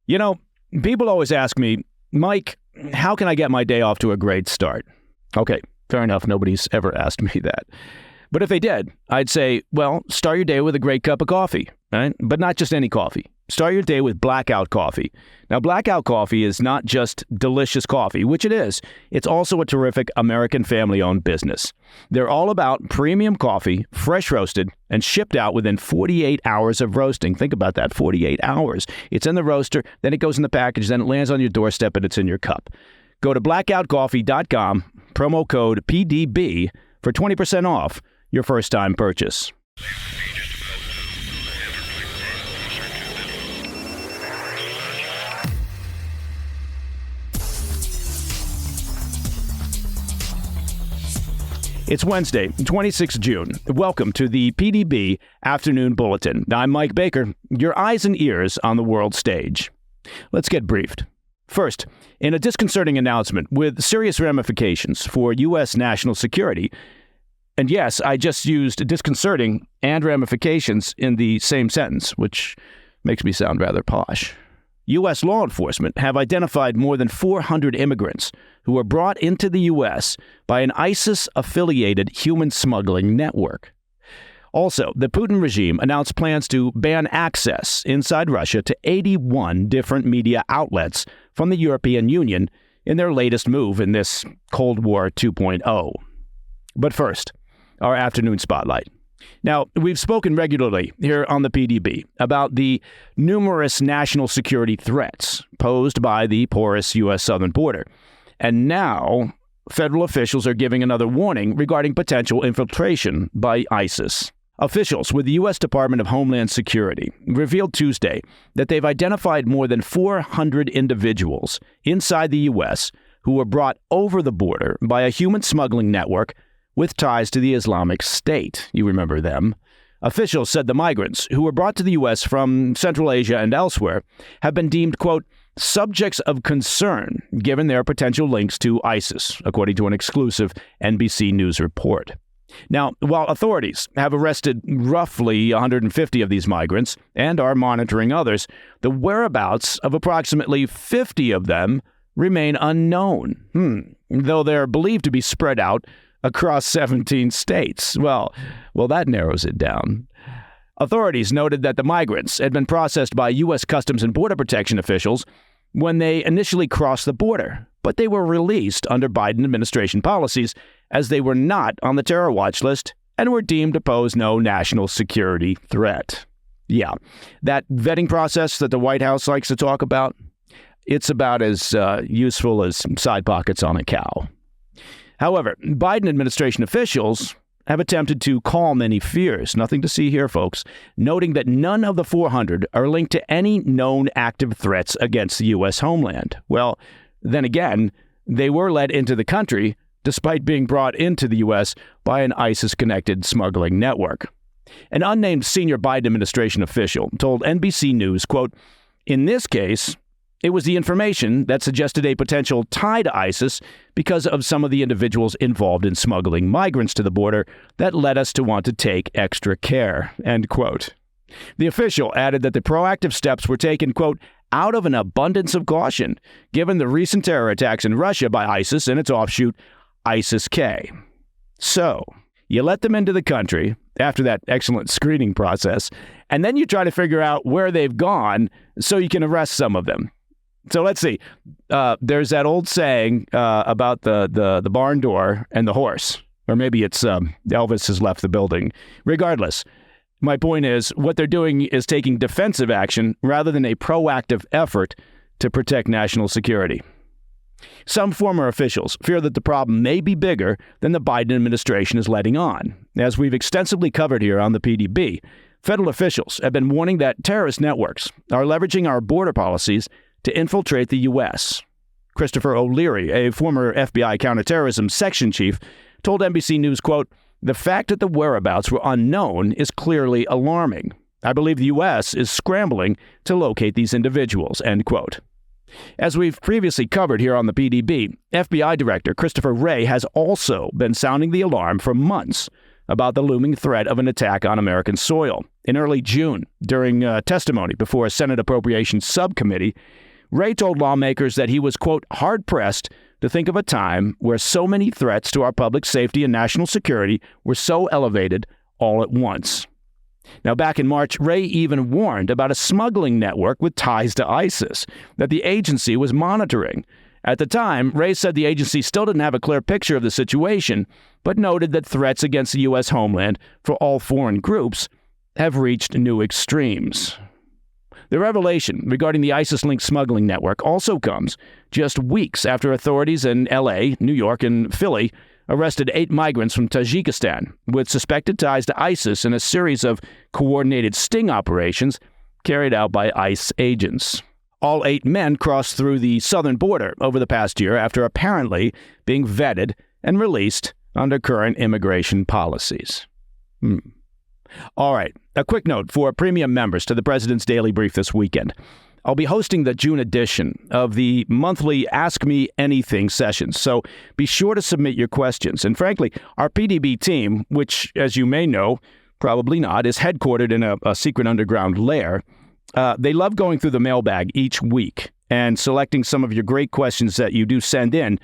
You know, people always ask me, Mike, how can I get my day off to a great start? Okay, fair enough. Nobody's ever asked me that. But if they did, I'd say, well, start your day with a great cup of coffee, right? But not just any coffee. Start your day with Blackout coffee. Now, Blackout coffee is not just delicious coffee, which it is. It's also a terrific American family-owned business. They're all about premium coffee, fresh roasted, and shipped out within 48 hours of roasting. Think about that, 48 hours. It's in the roaster, then it goes in the package, then it lands on your doorstep, and it's in your cup. Go to blackoutcoffee.com, promo code PDB for 20% off your first-time purchase. It's Wednesday, 26 June. Welcome to the PDB Afternoon Bulletin. I'm Mike Baker, your eyes and ears on the world stage. Let's get briefed. First, in a disconcerting announcement with serious ramifications for U.S. national security, and yes, I just used disconcerting and ramifications in the same sentence, which makes me sound rather posh. U.S. law enforcement have identified more than 400 immigrants who were brought into the U.S. by an ISIS-affiliated human smuggling network. Also, the Putin regime announced plans to ban access inside Russia to 81 different media outlets from the European Union in their latest move in this Cold War 2.0. But first, our afternoon spotlight. Now, we've spoken regularly here on the PDB about the numerous national security threats posed by the porous U.S. southern border. And now, federal officials are giving another warning regarding potential infiltration by ISIS. Officials with the U.S. Department of Homeland Security revealed Tuesday that they've identified more than 400 individuals inside the U.S. who were brought over the border by a human smuggling network with ties to the Islamic State. You remember them. Officials said the migrants, who were brought to the U.S. from Central Asia and elsewhere, have been deemed, quote, subjects of concern given their potential links to ISIS, according to an exclusive NBC News report. Now, while authorities have arrested roughly 150 of these migrants and are monitoring others, the whereabouts of approximately 50 of them remain unknown, though they're believed to be spread out across 17 states. Well, that narrows it down. Authorities noted that the migrants had been processed by U.S. Customs and Border Protection officials when they initially crossed the border, but they were released under Biden administration policies as they were not on the terror watch list and were deemed to pose no national security threat. Yeah, that vetting process that the White House likes to talk about, it's about as useful as side pockets on a cow. However, Biden administration officials have attempted to calm any fears. Nothing to see here, folks, noting that none of the 400 are linked to any known active threats against the U.S. homeland. Well, then again, they were let into the country despite being brought into the U.S. by an ISIS-connected smuggling network. An unnamed senior Biden administration official told NBC News, quote, in this case, it was the information that suggested a potential tie to ISIS because of some of the individuals involved in smuggling migrants to the border that led us to want to take extra care, end quote. The official added that the proactive steps were taken, quote, out of an abundance of caution, given the recent terror attacks in Russia by ISIS and its offshoot, ISIS-K. So, you let them into the country after that excellent screening process, and then you try to figure out where they've gone so you can arrest some of them. So let's see. There's that old saying about the barn door and the horse. Or maybe it's Elvis has left the building. Regardless, my point is what they're doing is taking defensive action rather than a proactive effort to protect national security. Some former officials fear that the problem may be bigger than the Biden administration is letting on. As we've extensively covered here on the PDB, federal officials have been warning that terrorist networks are leveraging our border policies to infiltrate the U.S. Christopher O'Leary, a former FBI counterterrorism section chief, told NBC News, quote, the fact that the whereabouts were unknown is clearly alarming. I believe the U.S. is scrambling to locate these individuals, end quote. As we've previously covered here on the PDB, FBI Director Christopher Wray has also been sounding the alarm for months, about the looming threat of an attack on American soil. In early June, during testimony before a Senate Appropriations Subcommittee, Wray told lawmakers that he was, quote, hard-pressed to think of a time where so many threats to our public safety and national security were so elevated all at once. Now, back in March, Wray even warned about a smuggling network with ties to ISIS that the agency was monitoring. At the time, Wray said the agency still didn't have a clear picture of the situation, but noted that threats against the U.S. homeland for all foreign groups have reached new extremes. The revelation regarding the ISIS-linked smuggling network also comes just weeks after authorities in L.A., New York, and Philly arrested 8 migrants from Tajikistan with suspected ties to ISIS in a series of coordinated sting operations carried out by ICE agents. All 8 men crossed through the southern border over the past year after apparently being vetted and released under current immigration policies. All right, a quick note for premium members to the President's Daily Brief this weekend. I'll be hosting the June edition of the monthly Ask Me Anything sessions, so be sure to submit your questions. And frankly, our PDB team, which, as you may know, probably not, is headquartered in a secret underground lair. They love going through the mailbag each week and selecting some of your great questions that you do send in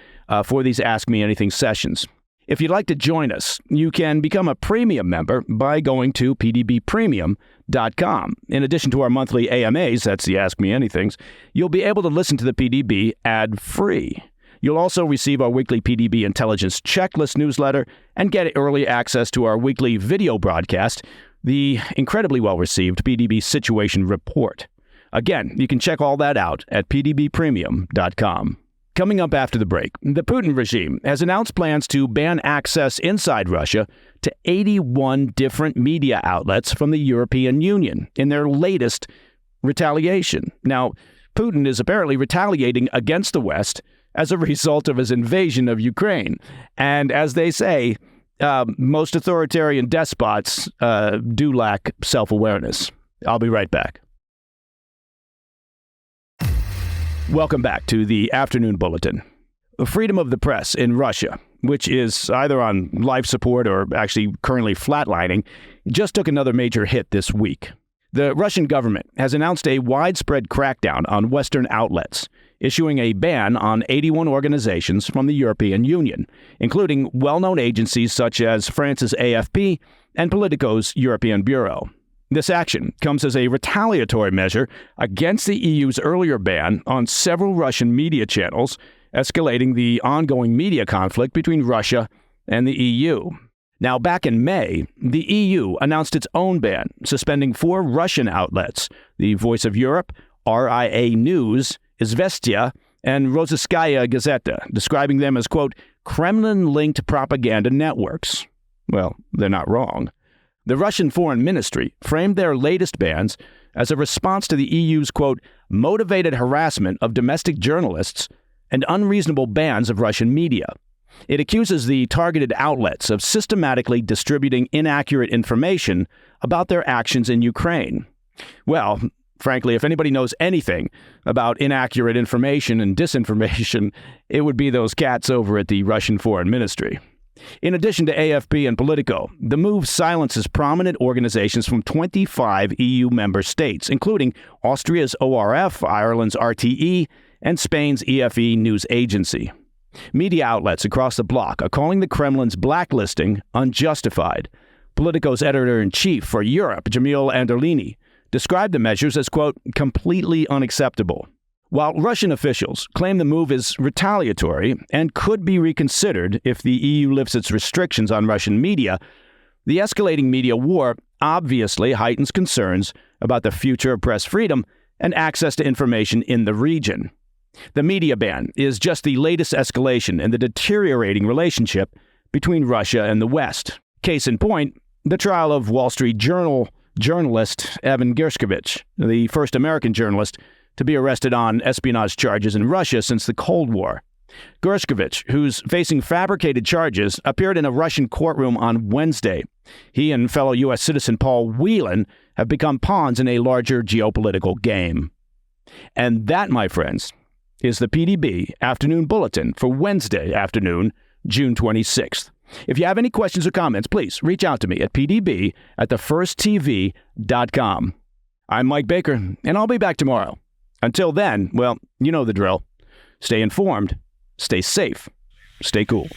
for these Ask Me Anything sessions. If you'd like to join us, you can become a premium member by going to pdbpremium.com. In addition to our monthly AMAs, that's the Ask Me Anythings, you'll be able to listen to the PDB ad-free. You'll also receive our weekly PDB Intelligence Checklist newsletter and get early access to our weekly video broadcast, the incredibly well-received PDB Situation Report. Again, you can check all that out at pdbpremium.com. Coming up after the break, the Putin regime has announced plans to ban access inside Russia to 81 different media outlets from the European Union in their latest retaliation. Now, Putin is apparently retaliating against the West as a result of his invasion of Ukraine. And as they say, most authoritarian despots do lack self-awareness. I'll be right back. Welcome back to the Afternoon Bulletin. Freedom of the press in Russia, which is either on life support or actually currently flatlining, just took another major hit this week. The Russian government has announced a widespread crackdown on Western outlets, issuing a ban on 81 organizations from the European Union, including well-known agencies such as France's AFP and Politico's European Bureau. This action comes as a retaliatory measure against the EU's earlier ban on several Russian media channels, escalating the ongoing media conflict between Russia and the EU. Now, back in May, the EU announced its own ban, suspending 4 Russian outlets, the Voice of Europe, RIA News, Izvestia, and Rossiyskaya Gazeta, describing them as, quote, Kremlin-linked propaganda networks. Well, they're not wrong. The Russian Foreign Ministry framed their latest bans as a response to the EU's, quote, motivated harassment of domestic journalists and unreasonable bans of Russian media. It accuses the targeted outlets of systematically distributing inaccurate information about their actions in Ukraine. Well, frankly, if anybody knows anything about inaccurate information and disinformation, it would be those cats over at the Russian Foreign Ministry. In addition to AFP and Politico, the move silences prominent organizations from 25 EU member states, including Austria's ORF, Ireland's RTE, and Spain's EFE news agency. Media outlets across the bloc are calling the Kremlin's blacklisting unjustified. Politico's editor-in-chief for Europe, Jamil Anderlini, described the measures as, quote, completely unacceptable. While Russian officials claim the move is retaliatory and could be reconsidered if the EU lifts its restrictions on Russian media, the escalating media war obviously heightens concerns about the future of press freedom and access to information in the region. The media ban is just the latest escalation in the deteriorating relationship between Russia and the West. Case in point, the trial of Wall Street Journal journalist Evan Gershkovich, the first American journalist to be arrested on espionage charges in Russia since the Cold War. Gershkovich, who's facing fabricated charges, appeared in a Russian courtroom on Wednesday. He and fellow U.S. citizen Paul Whelan have become pawns in a larger geopolitical game. And that, my friends, is the PDB Afternoon Bulletin for Wednesday afternoon, June 26th. If you have any questions or comments, please reach out to me at pdb@thefirsttv.com. I'm Mike Baker, and I'll be back tomorrow. Until then, well, you know the drill. Stay informed, stay safe, stay cool.